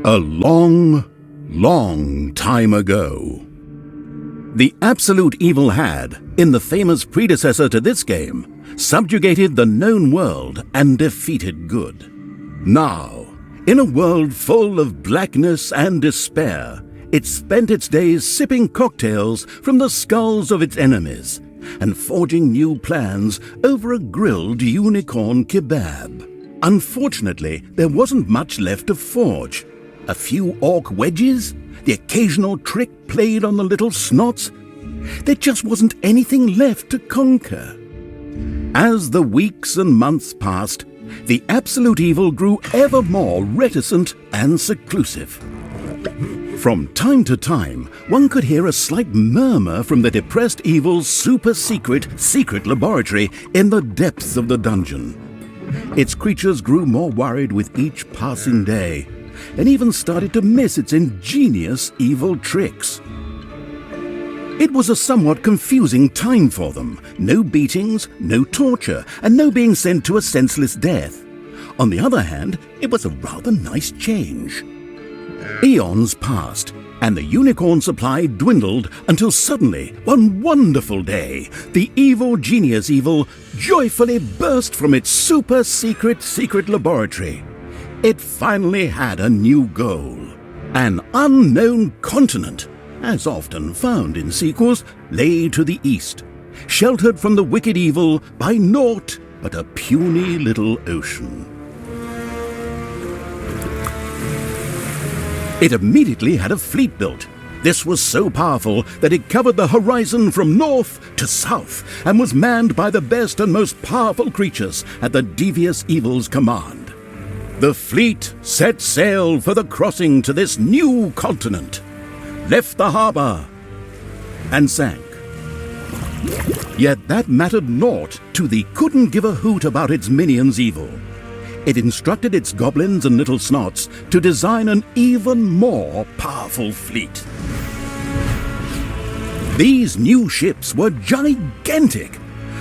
A long, long time ago, the absolute evil had, in the famous predecessor to this game, subjugated the known world and defeated good. Now, in a world full of blackness and despair, it spent its days sipping cocktails from the skulls of its enemies and forging new plans over a grilled unicorn kebab. Unfortunately, there wasn't much left to forge. A few orc wedges, the occasional trick played on the little snots. There just wasn't anything left to conquer. As the weeks and months passed, the absolute evil grew ever more reticent and seclusive. From time to time, one could hear a slight murmur from the depressed evil's secret laboratory in the depths of the dungeon. Its creatures grew more worried with each passing day, and even started to miss its ingenious evil tricks. It was a somewhat confusing time for them. No beatings, no torture, and no being sent to a senseless death. On the other hand, it was a rather nice change. Eons passed, and the unicorn supply dwindled until suddenly, one wonderful day, the evil genius evil joyfully burst from its secret laboratory. It finally had a new goal. An unknown continent, as often found in sequels, lay to the east, sheltered from the wicked evil by naught but a puny little ocean. It immediately had a fleet built. This was so powerful that it covered the horizon from north to south and was manned by the best and most powerful creatures at the devious evil's command. The fleet set sail for the crossing to this new continent, left the harbor, and sank. Yet that mattered naught to the couldn't give a hoot about its minions' evil. It instructed its goblins and little snots to design an even more powerful fleet. These new ships were gigantic.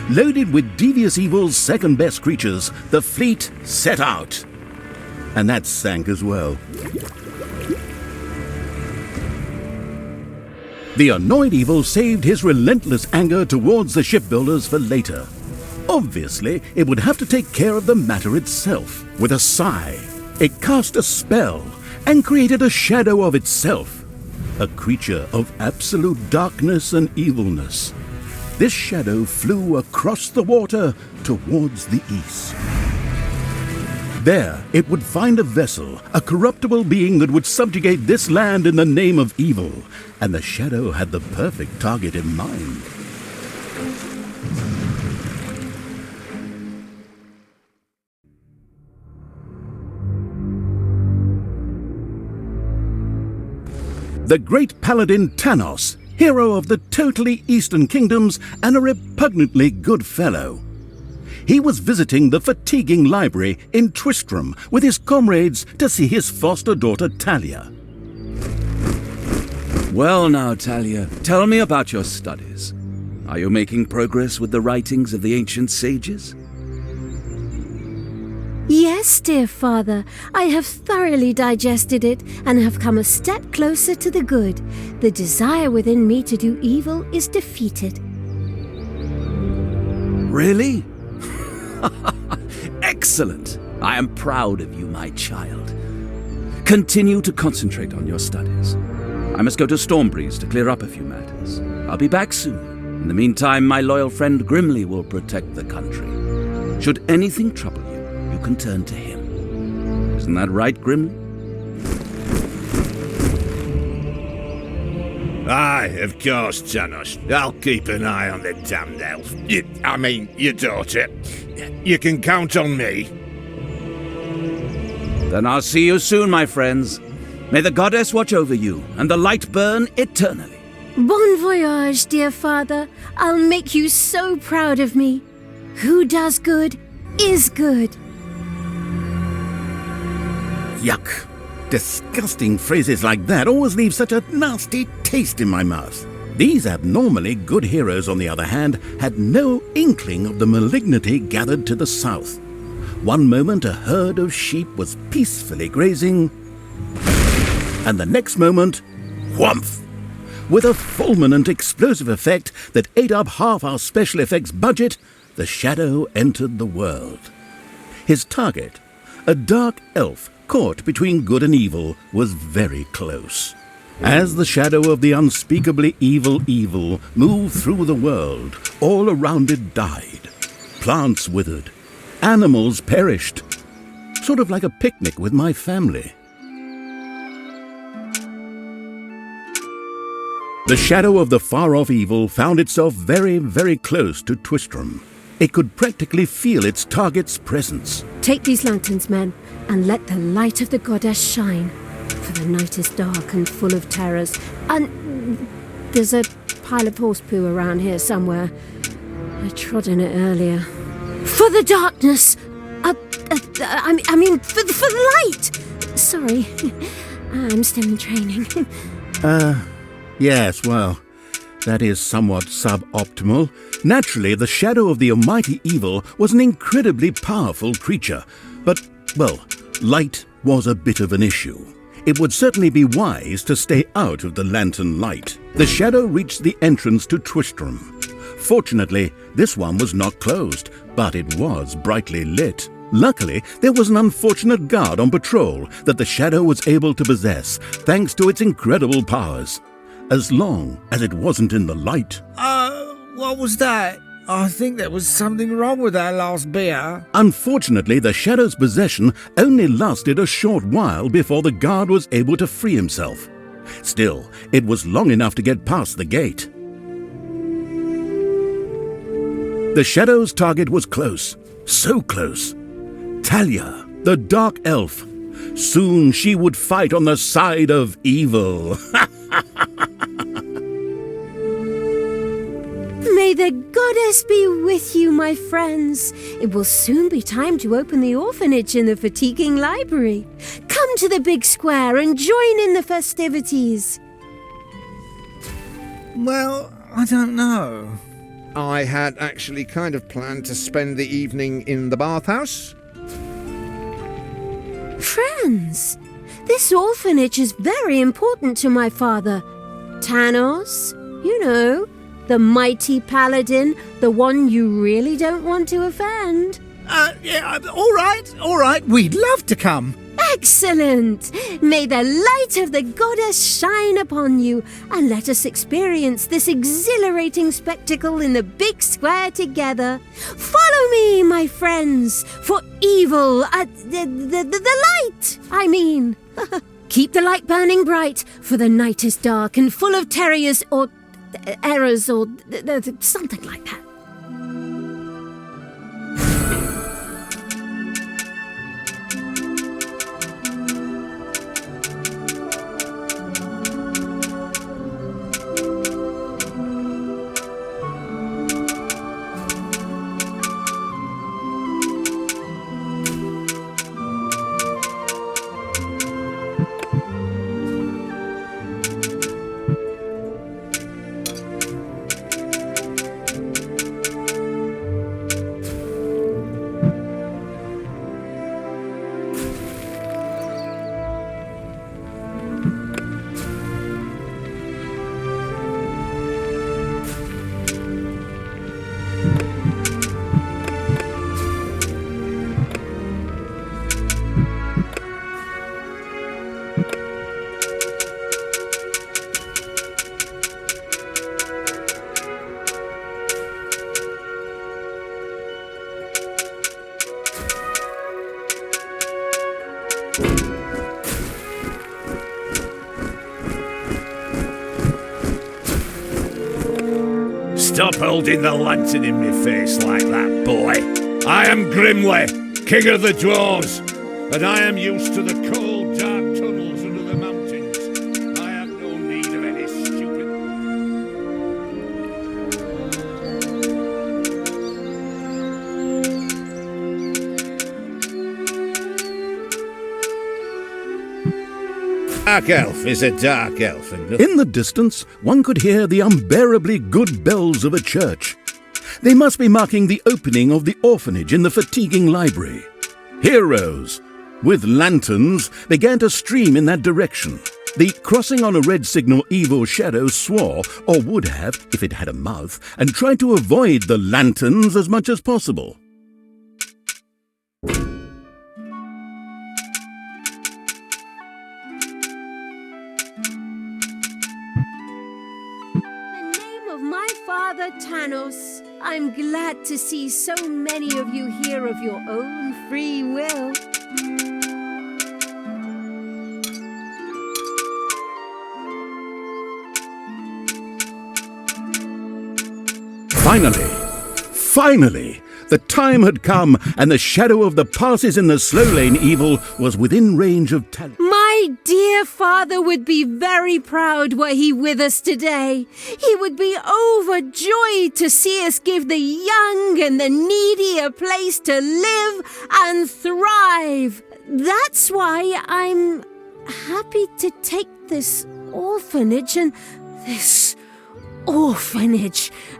Loaded with devious evil's second-best creatures, the fleet set out. And that sank as well. The annoyed evil saved his relentless anger towards the shipbuilders for later. Obviously, it would have to take care of the matter itself. With a sigh, it cast a spell and created a shadow of itself, a creature of absolute darkness and evilness. This shadow flew across the water towards the east. There, it would find a vessel, a corruptible being that would subjugate this land in the name of evil, and the shadow had the perfect target in mind. The great paladin Tanos, hero of the totally Eastern Kingdoms and a repugnantly good fellow. He was visiting the fatiguing library in Twistram with his comrades to see his foster daughter Talia. Well now, Talia, tell me about your studies. Are you making progress with the writings of the ancient sages? Yes, dear father, I have thoroughly digested it and have come a step closer to the good. The desire within me to do evil is defeated. Really? Excellent! I am proud of you, my child. Continue to concentrate on your studies. I must go to Stormbreeze to clear up a few matters. I'll be back soon. In the meantime, my loyal friend Grimly will protect the country. Should anything trouble you, you can turn to him. Isn't that right, Grimly? Aye, of course, Tanos. I'll keep an eye on the damned elf. Your daughter. You can count on me. Then I'll see you soon, my friends. May the goddess watch over you, and the light burn eternally. Bon voyage, dear father. I'll make you so proud of me. Who does good is good. Yuck! Disgusting phrases like that always leave such a nasty taste in my mouth. These abnormally good heroes, on the other hand, had no inkling of the malignity gathered to the south. One moment a herd of sheep was peacefully grazing, and the next moment, whumph! With a fulminant explosive effect that ate up half our special effects budget, the shadow entered the world. His target, a dark elf caught between good and evil, was very close. As the shadow of the unspeakably evil moved through the world, all around it died. Plants withered. Animals perished. Sort of like a picnic with my family. The shadow of the far-off evil found itself very, very close to Twistram. It could practically feel its target's presence. Take these lanterns, men, and let the light of the goddess shine. For the night is dark and full of terrors. And there's a pile of horse poo around here somewhere. I trod in it earlier. For the darkness! I mean, for the light! Sorry, I'm still in training. Yes, well, that is somewhat suboptimal. Naturally, the shadow of the almighty evil was an incredibly powerful creature. But, well, light was a bit of an issue. It would certainly be wise to stay out of the lantern light. The shadow reached the entrance to Twistram. Fortunately, this one was not closed, but it was brightly lit. Luckily, there was an unfortunate guard on patrol that the shadow was able to possess, thanks to its incredible powers. As long as it wasn't in the light. What was that? I think there was something wrong with our last beer. Unfortunately, the shadow's possession only lasted a short while before the guard was able to free himself. Still, it was long enough to get past the gate. The shadow's target was close, so close. Talia, the dark elf. Soon she would fight on the side of evil. May the goddess be with you, my friends. It will soon be time to open the orphanage in the fatiguing library. Come to the big square and join in the festivities. Well, I don't know. I had actually kind of planned to spend the evening in the bathhouse. Friends, this orphanage is very important to my father. Tanos, you know, the mighty paladin, the one you really don't want to offend. Yeah, all right, we'd love to come. Excellent! May the light of the goddess shine upon you, and let us experience this exhilarating spectacle in the big square together. Follow me, my friends, for evil, the light, I mean. Keep the light burning bright, for the night is dark and full of terrors or errors or something like that. Stop holding the lantern in my face like that, boy. I am Grimly, king of the dwarves, and I am used to the cold, dark tunnels under the mountains. I have no need of any stupid... Dark elf is a dark elf. In the distance, one could hear the unbearably good bells of a church. They must be marking the opening of the orphanage in the fatiguing library. Heroes, with lanterns, began to stream in that direction. The crossing on a red signal evil shadow swore, or would have if it had a mouth, and tried to avoid the lanterns as much as possible. My father Tanos, I'm glad to see so many of you here of your own free will. Finally, the time had come, and the shadow of the passes in the slow lane evil was within range of Talia. My dear father would be very proud were he with us today. He would be overjoyed to see us give the young and the needy a place to live and thrive. That's why I'm happy to take this orphanage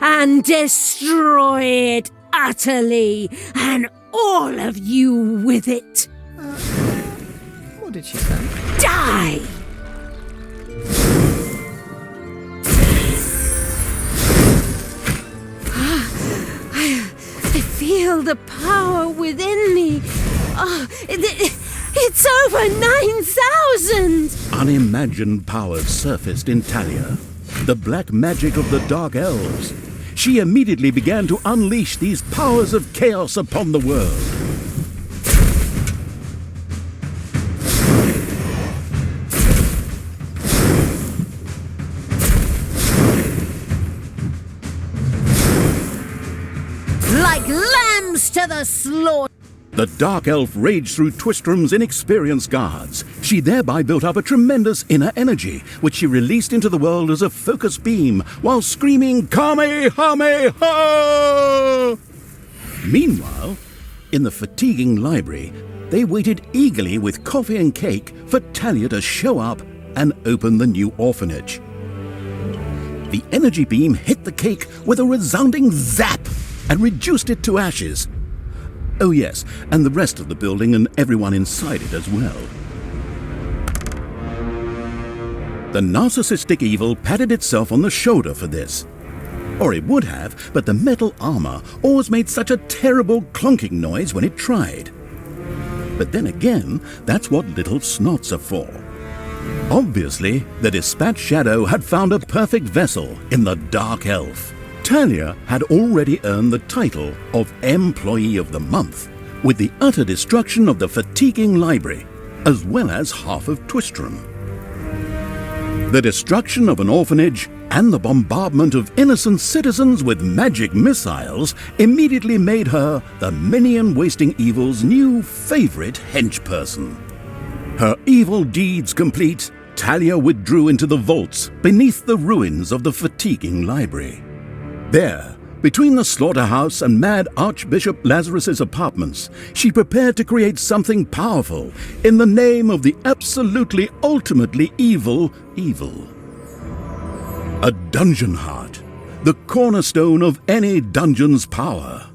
and destroy it utterly, and all of you with it. What did she say? Die! I feel the power within me. It's over 9,000! Unimagined powers surfaced in Talia. The black magic of the Dark Elves. She immediately began to unleash these powers of chaos upon the world. Like lambs to the slaughter! The Dark Elf raged through Twistram's inexperienced guards. She thereby built up a tremendous inner energy, which she released into the world as a focus beam, while screaming, Kamehameha! Meanwhile, in the fatiguing library, they waited eagerly with coffee and cake for Talia to show up and open the new orphanage. The energy beam hit the cake with a resounding zap and reduced it to ashes. Oh yes, and the rest of the building and everyone inside it as well. The narcissistic evil patted itself on the shoulder for this. Or it would have, but the metal armor always made such a terrible clunking noise when it tried. But then again, that's what little snots are for. Obviously, the Dispatch Shadow had found a perfect vessel in the Dark Elf. Talia had already earned the title of Employee of the Month, with the utter destruction of the fatiguing library, as well as half of Twistram. The destruction of an orphanage and the bombardment of innocent citizens with magic missiles immediately made her the minion-wasting evil's new favorite henchperson. Her evil deeds complete, Talia withdrew into the vaults beneath the ruins of the fatiguing library. There, between the slaughterhouse and mad Archbishop Lazarus's apartments, she prepared to create something powerful in the name of the absolutely ultimately evil. A dungeon heart, the cornerstone of any dungeon's power.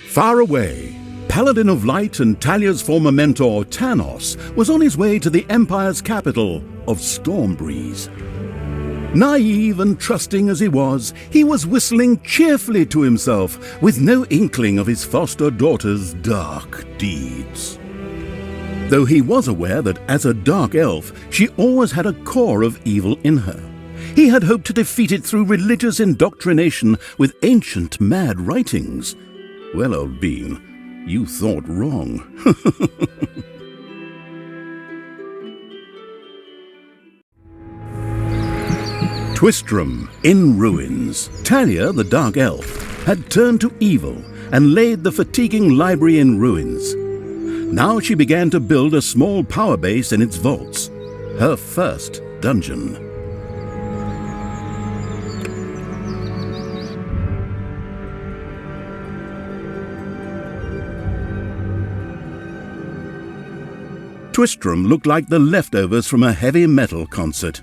Far away, Paladin of Light and Talia's former mentor Tanos was on his way to the Empire's capital of Stormbreeze. Naive and trusting as he was whistling cheerfully to himself with no inkling of his foster daughter's dark deeds. Though he was aware that as a dark elf, she always had a core of evil in her. He had hoped to defeat it through religious indoctrination with ancient mad writings. Well, old bean, you thought wrong. Twistram in ruins. Talia, the Dark Elf, had turned to evil and laid the fatiguing library in ruins. Now she began to build a small power base in its vaults, her first dungeon. Twistram looked like the leftovers from a heavy metal concert.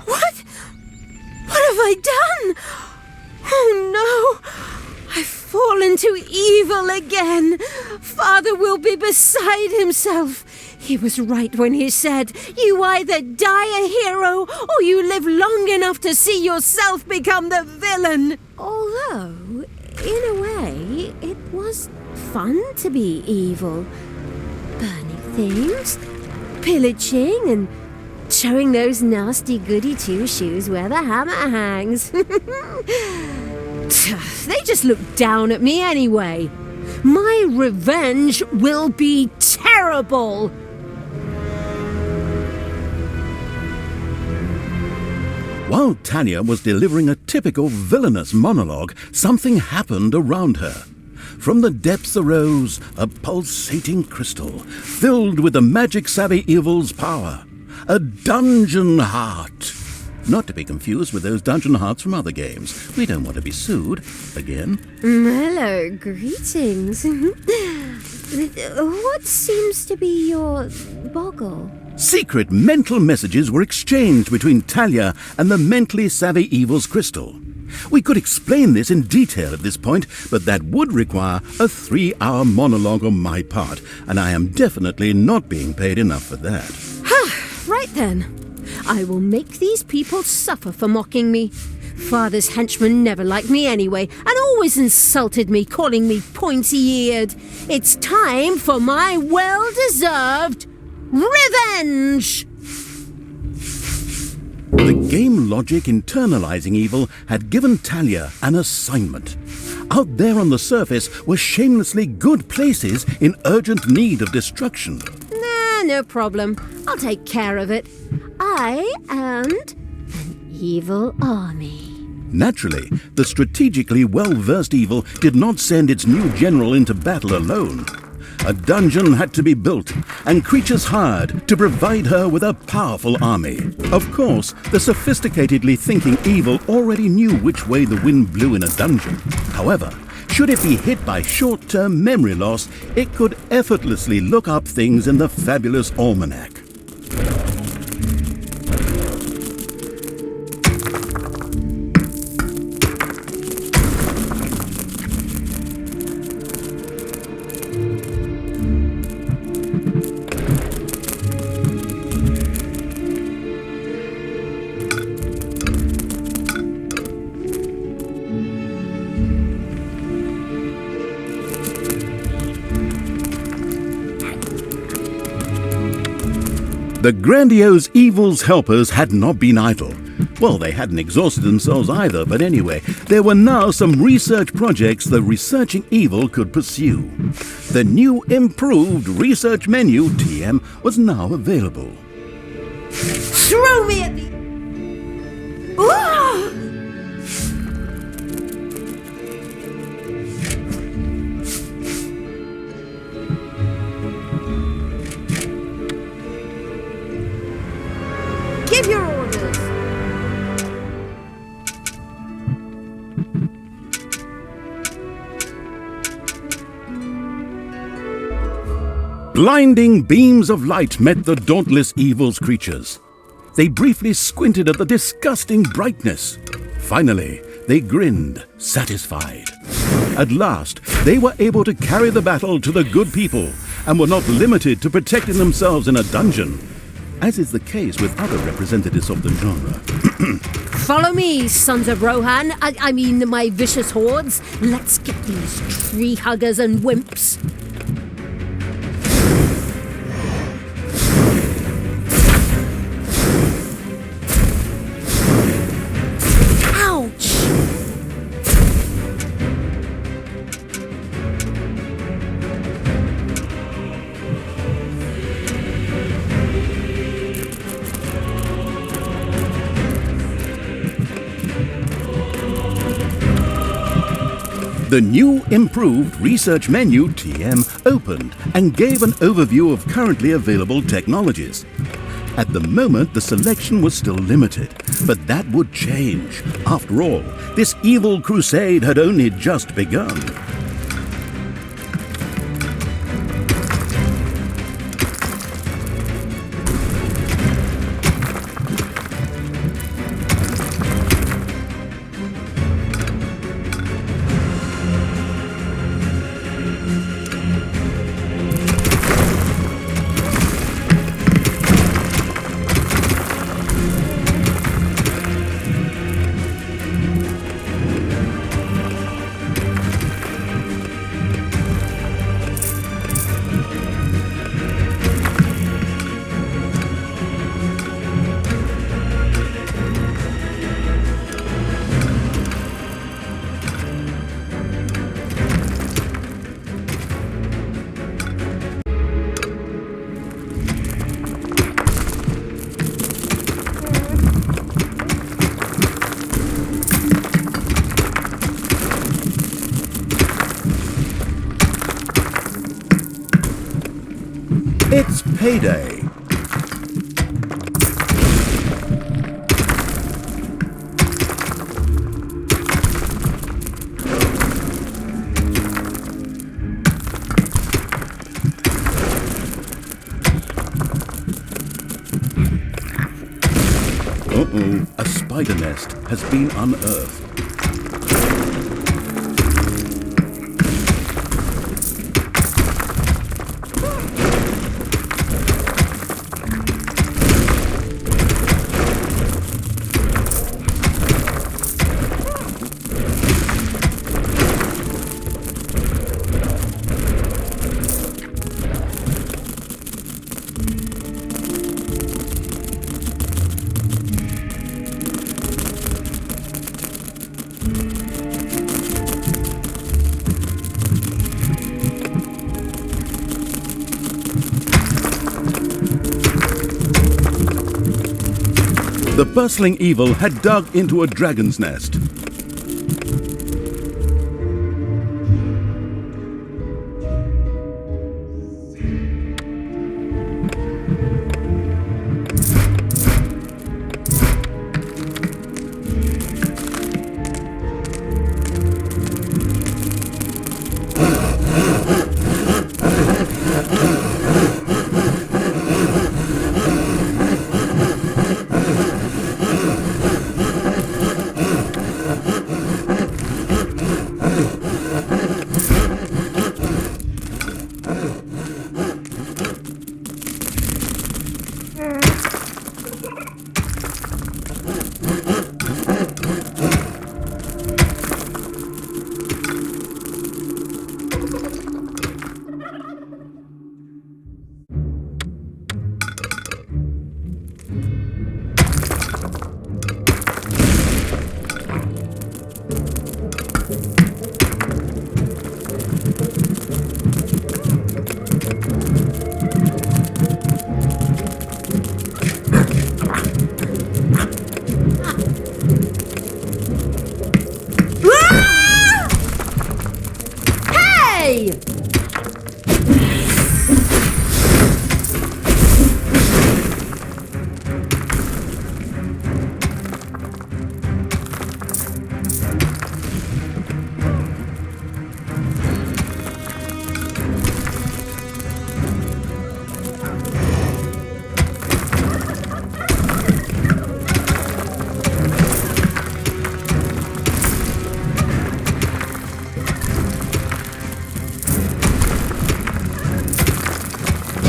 What have I done? Oh no! I've fallen to evil again. Father will be beside himself. He was right when he said, you either die a hero or you live long enough to see yourself become the villain. Although, in a way, it was fun to be evil. Burning things, pillaging, and showing those nasty goody two-shoes where the hammer hangs. They just look down at me anyway. My revenge will be terrible. While Talia was delivering a typical villainous monologue, something happened around her. From the depths arose a pulsating crystal, filled with the magic-savvy evil's power. A dungeon heart. Not to be confused with those dungeon hearts from other games. We don't want to be sued. Again. Hello, greetings. What seems to be your boggle? Secret mental messages were exchanged between Talia and the mentally savvy evil's crystal. We could explain this in detail at this point, but that would require a 3-hour monologue on my part, and I am definitely not being paid enough for that. Right then. I will make these people suffer for mocking me. Father's henchmen never liked me anyway, and always insulted me, calling me pointy-eared. It's time for my well-deserved revenge! The game logic internalizing evil had given Talia an assignment. Out there on the surface were shamelessly good places in urgent need of destruction. No problem. I'll take care of it. I and an evil army. Naturally, the strategically well-versed evil did not send its new general into battle alone. A dungeon had to be built, and creatures hired to provide her with a powerful army. Of course, the sophisticatedly thinking evil already knew which way the wind blew in a dungeon. However, should it be hit by short-term memory loss, it could effortlessly look up things in the fabulous almanac. The grandiose evil's helpers had not been idle. Well, they hadn't exhausted themselves either, but anyway, there were now some research projects the researching evil could pursue. The new improved research menu, TM, was now available. Throw me at the... Ah! Give your orders. Blinding beams of light met the dauntless evil's creatures. They briefly squinted at the disgusting brightness. Finally, they grinned, satisfied. At last, they were able to carry the battle to the good people and were not limited to protecting themselves in a dungeon, as is the case with other representatives of the genre. Follow me, sons of Rohan. I mean, my vicious hordes. Let's get these tree huggers and wimps. Ouch! The new improved research menu, TM, opened and gave an overview of currently available technologies. At the moment, the selection was still limited, but that would change. After all, this evil crusade had only just begun. payday. Uh-oh, a spider nest has been unearthed. The bustling evil had dug into a dragon's nest.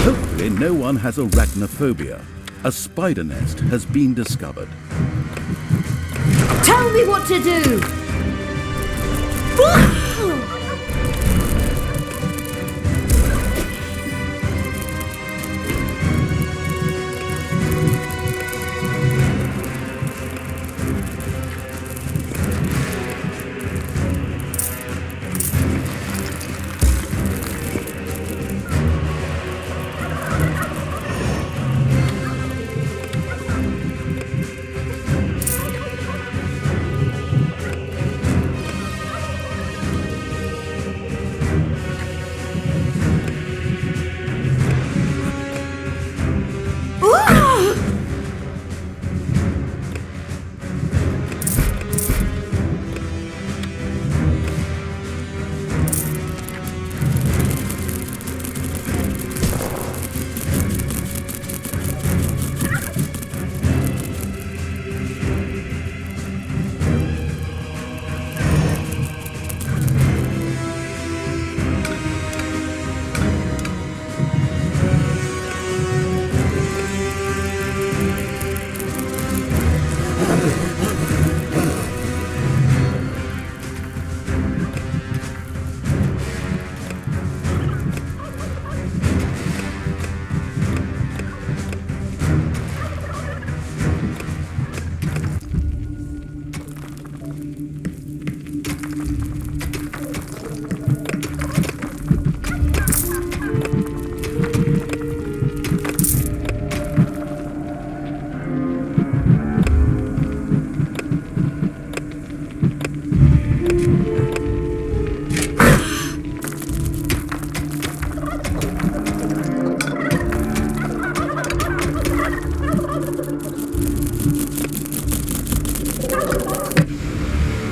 Hopefully no one has arachnophobia. A spider nest has been discovered. Tell me what to do!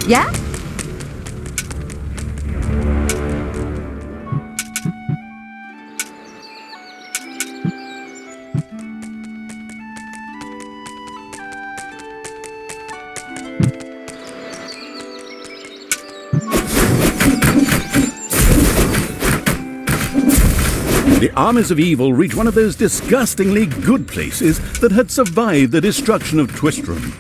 Yeah? The armies of evil reached one of those disgustingly good places that had survived the destruction of Twistram.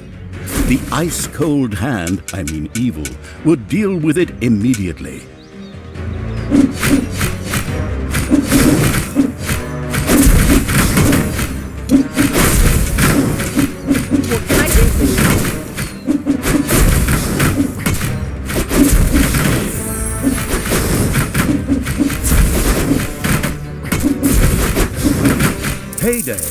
The ice-cold hand, I mean evil, would deal with it immediately. What can I do for you? Payday.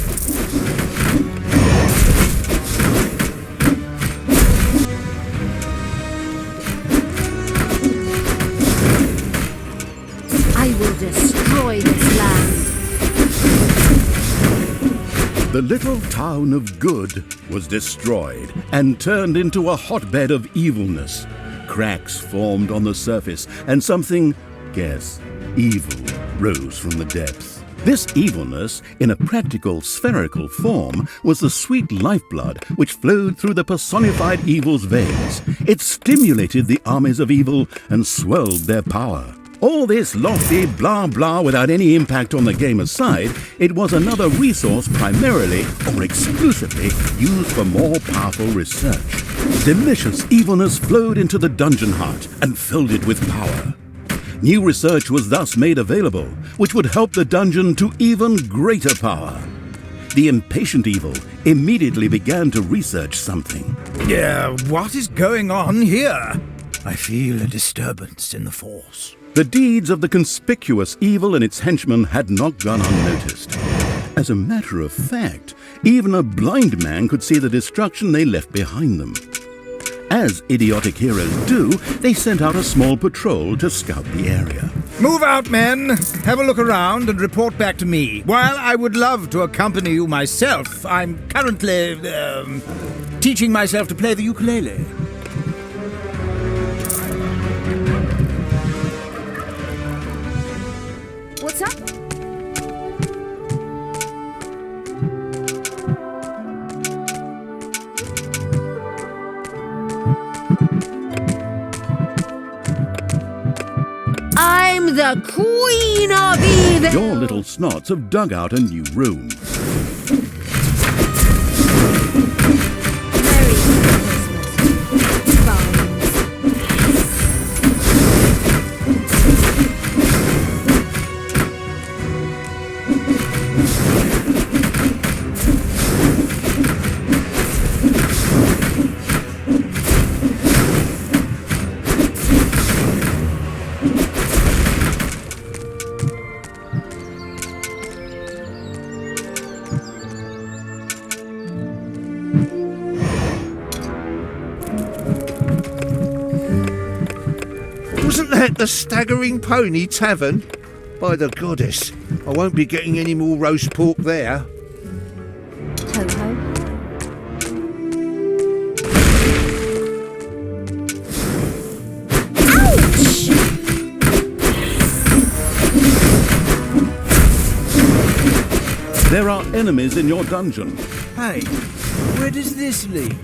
I will destroy this land. The little town of Good was destroyed and turned into a hotbed of evilness. Cracks formed on the surface, and something, guess, evil rose from the depths. This evilness, in a practical spherical form, was the sweet lifeblood which flowed through the personified evil's veins. It stimulated the armies of evil and swelled their power. All this lofty blah blah without any impact on the game aside, it was another resource primarily or exclusively used for more powerful research. Delicious evilness flowed into the dungeon heart and filled it with power. New research was thus made available, which would help the dungeon to even greater power. The impatient evil immediately began to research something. Yeah, what is going on here? I feel a disturbance in the force. The deeds of the conspicuous evil and its henchmen had not gone unnoticed. As a matter of fact, even a blind man could see the destruction they left behind them. As idiotic heroes do, they sent out a small patrol to scout the area. Move out, men! Have a look around and report back to me. While I would love to accompany you myself, I'm currently, teaching myself to play the ukulele. What's up? I'm the Queen of Evil! Your little snots have dug out a new room. Merry Christmas. Bones. Wasn't that the Staggering Pony Tavern? By the goddess, I won't be getting any more roast pork there. Ho-ho. Ouch! There are enemies in your dungeon. Hey, where does this lead?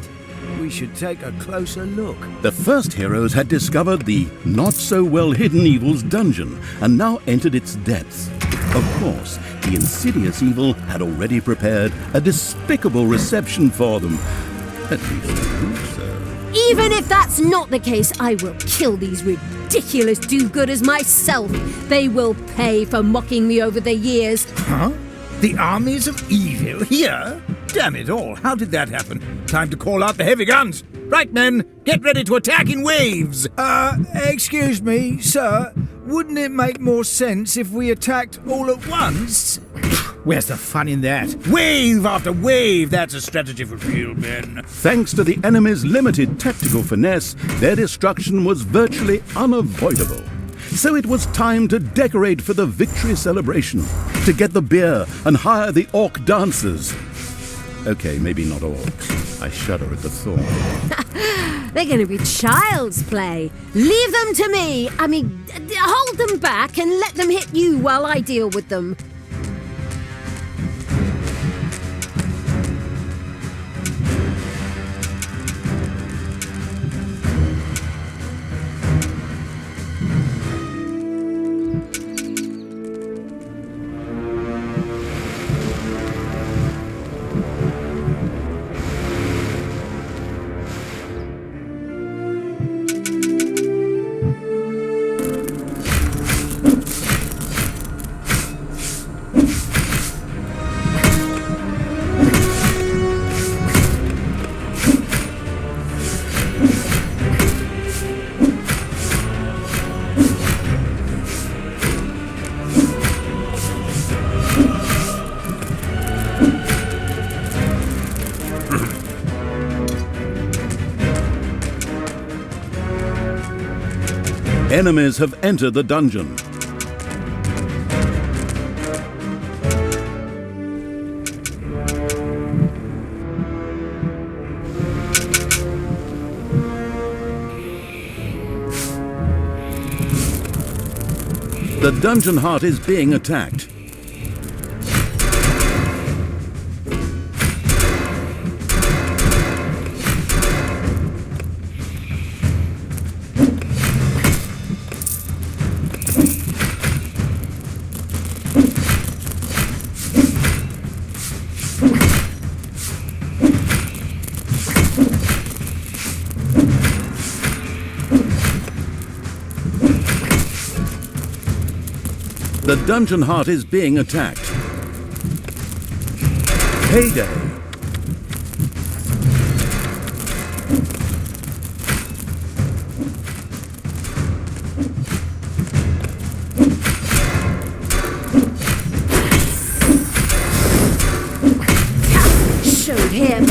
We should take a closer look. The first heroes had discovered the not-so-well-hidden evil's dungeon and now entered its depths. Of course, the insidious evil had already prepared a despicable reception for them. At least I hope so. Even if that's not the case, I will kill these ridiculous do-gooders myself. They will pay for mocking me over the years. Huh? The armies of evil here? Damn it all, how did that happen? Time to call out the heavy guns. Right, men, get ready to attack in waves. Excuse me, sir. Wouldn't it make more sense if we attacked all at once? Where's the fun in that? Wave after wave, that's a strategy for real men. Thanks to the enemy's limited tactical finesse, their destruction was virtually unavoidable. So it was time to decorate for the victory celebration, to get the beer and hire the orc dancers. Okay, maybe not orcs. I shudder at the thought. They're going to be child's play. Leave them to me. Hold them back and let them hit you while I deal with them. Enemies have entered the dungeon. The dungeon heart is being attacked. The dungeon heart is being attacked. Payday. Showed him.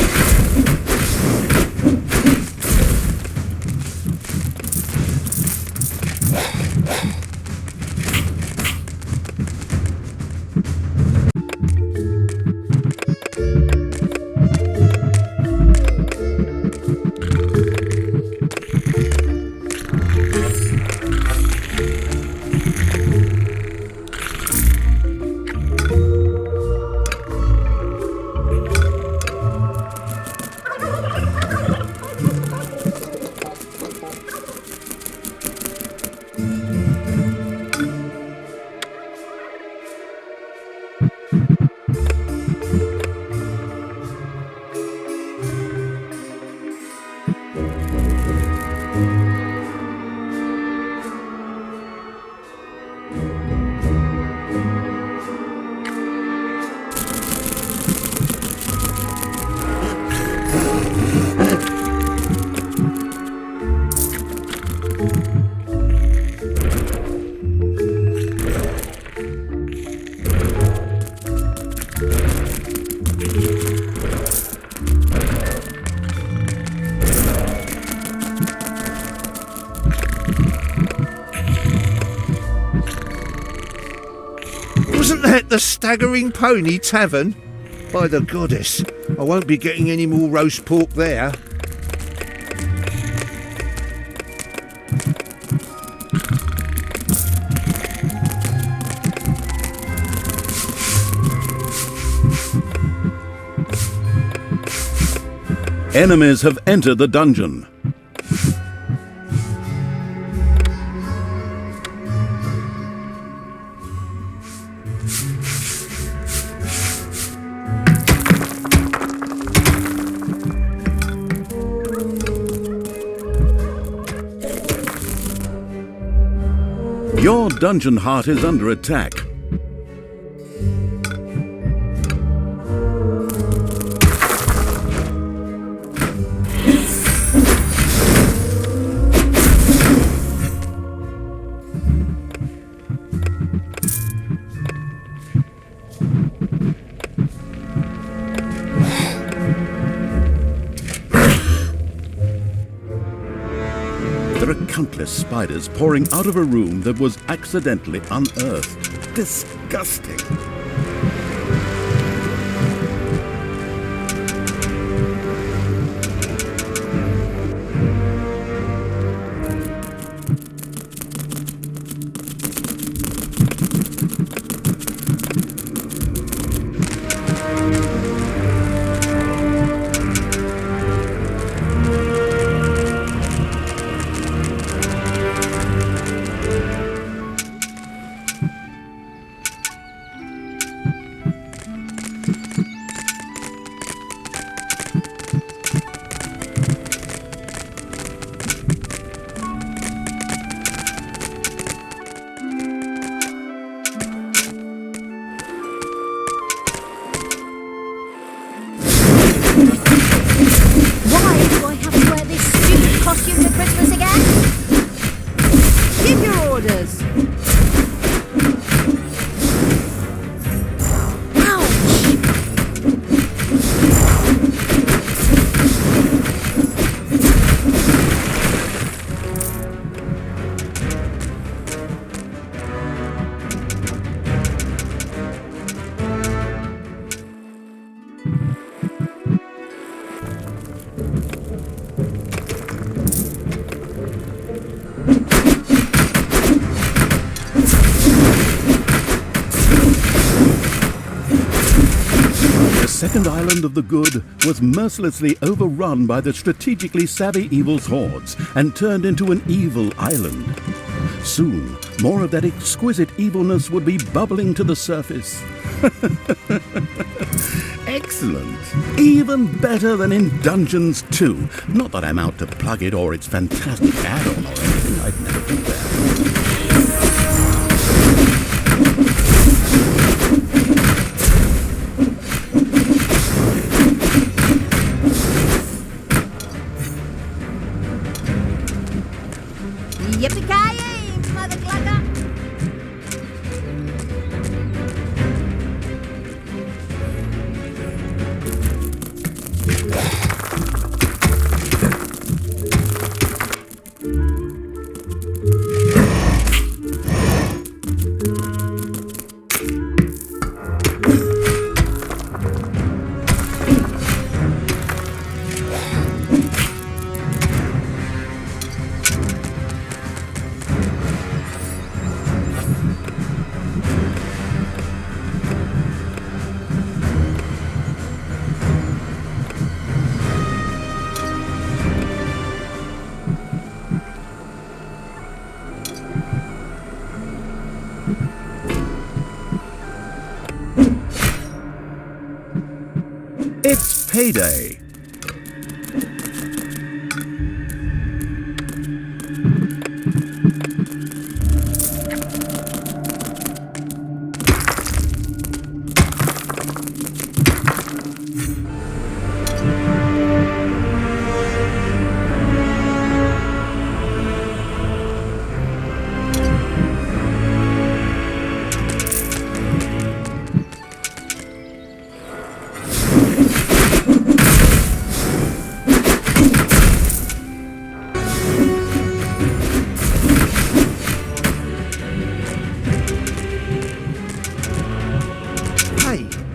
Wasn't that the Staggering Pony Tavern? By the goddess, I won't be getting any more roast pork there. Enemies have entered the dungeon. Your dungeon heart is under attack. There are countless spiders pouring out of a room that was accidentally unearthed. Disgusting. second island of the good was mercilessly overrun by the strategically savvy evil's hordes and turned into an evil island. Soon, more of that exquisite evilness would be bubbling to the surface. Excellent. Even better than in Dungeons 2. Not that I'm out to plug it or its fantastic add-on or anything. I'd never do that. Yippee-ki-yay, mother clucker! It's payday.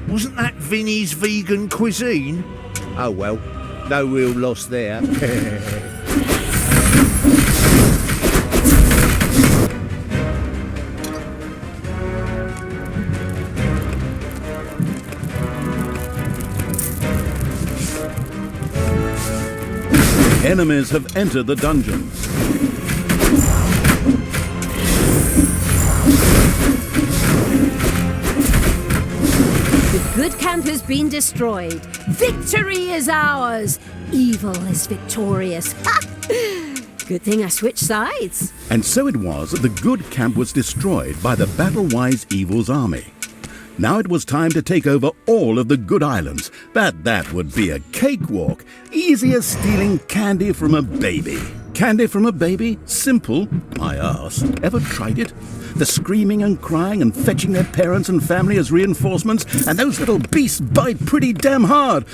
Wasn't that Vinny's vegan cuisine? Oh well, no real loss there. Enemies have entered the dungeon. The good camp has been destroyed. Victory is ours. Evil is victorious. Ha! Good thing I switched sides. And so it was that the good camp was destroyed by the battle-wise evil's army. Now it was time to take over all of the good islands, but that would be a cakewalk. Easy as stealing candy from a baby. Candy from a baby? Simple. My arse. Ever tried it? The screaming and crying and fetching their parents and family as reinforcements, and those little beasts bite pretty damn hard.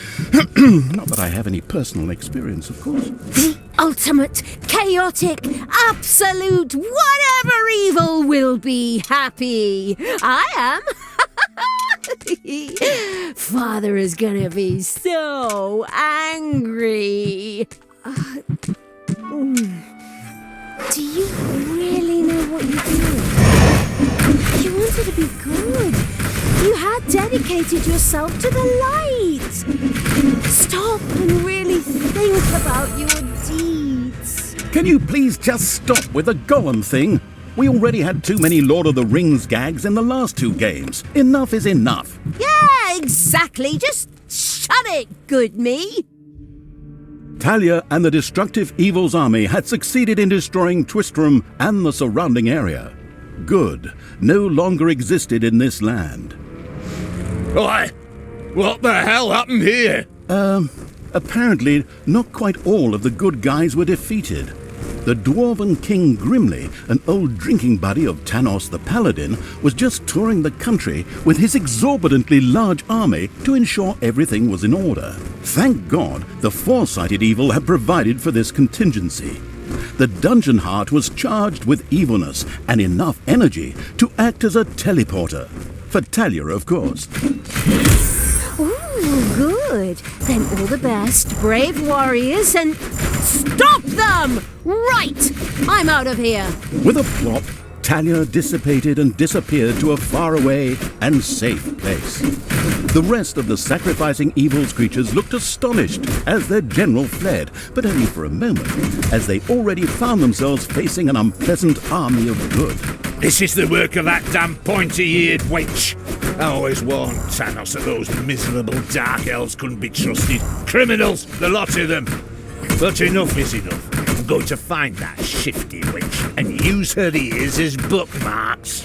Not that I have any personal experience, of course. The ultimate, chaotic, absolute, whatever evil will be happy. I am. Father is gonna be so angry. Do you really know what you're doing? You wanted to be good. You had dedicated yourself to the light. Stop and really think about your deeds. Can you please just stop with the golem thing? We already had too many Lord of the Rings gags in the last two games. Enough is enough. Yeah, exactly. Just shut it, good me. Talia and the destructive evil's army had succeeded in destroying Twistram and the surrounding area. Good no longer existed in this land. Why? What the hell happened here? Apparently not quite all of the good guys were defeated. The dwarven King Grimly, an old drinking buddy of Tanos the Paladin, was just touring the country with his exorbitantly large army to ensure everything was in order. Thank God the foresighted evil had provided for this contingency. The dungeon heart was charged with evilness and enough energy to act as a teleporter. For Talia, of course. Ooh, good. Then all the best, brave warriors, and stop them! Right! I'm out of here. With a plop, Talia dissipated and disappeared to a faraway and safe place. The rest of the sacrificing evil's creatures looked astonished as their general fled, but only for a moment, as they already found themselves facing an unpleasant army of good. This is the work of that damn pointy-eared wench. I always warned Thanos that those miserable dark elves couldn't be trusted. Criminals, the lot of them. But enough is enough. I'm going to find that shifty witch and use her ears as bookmarks.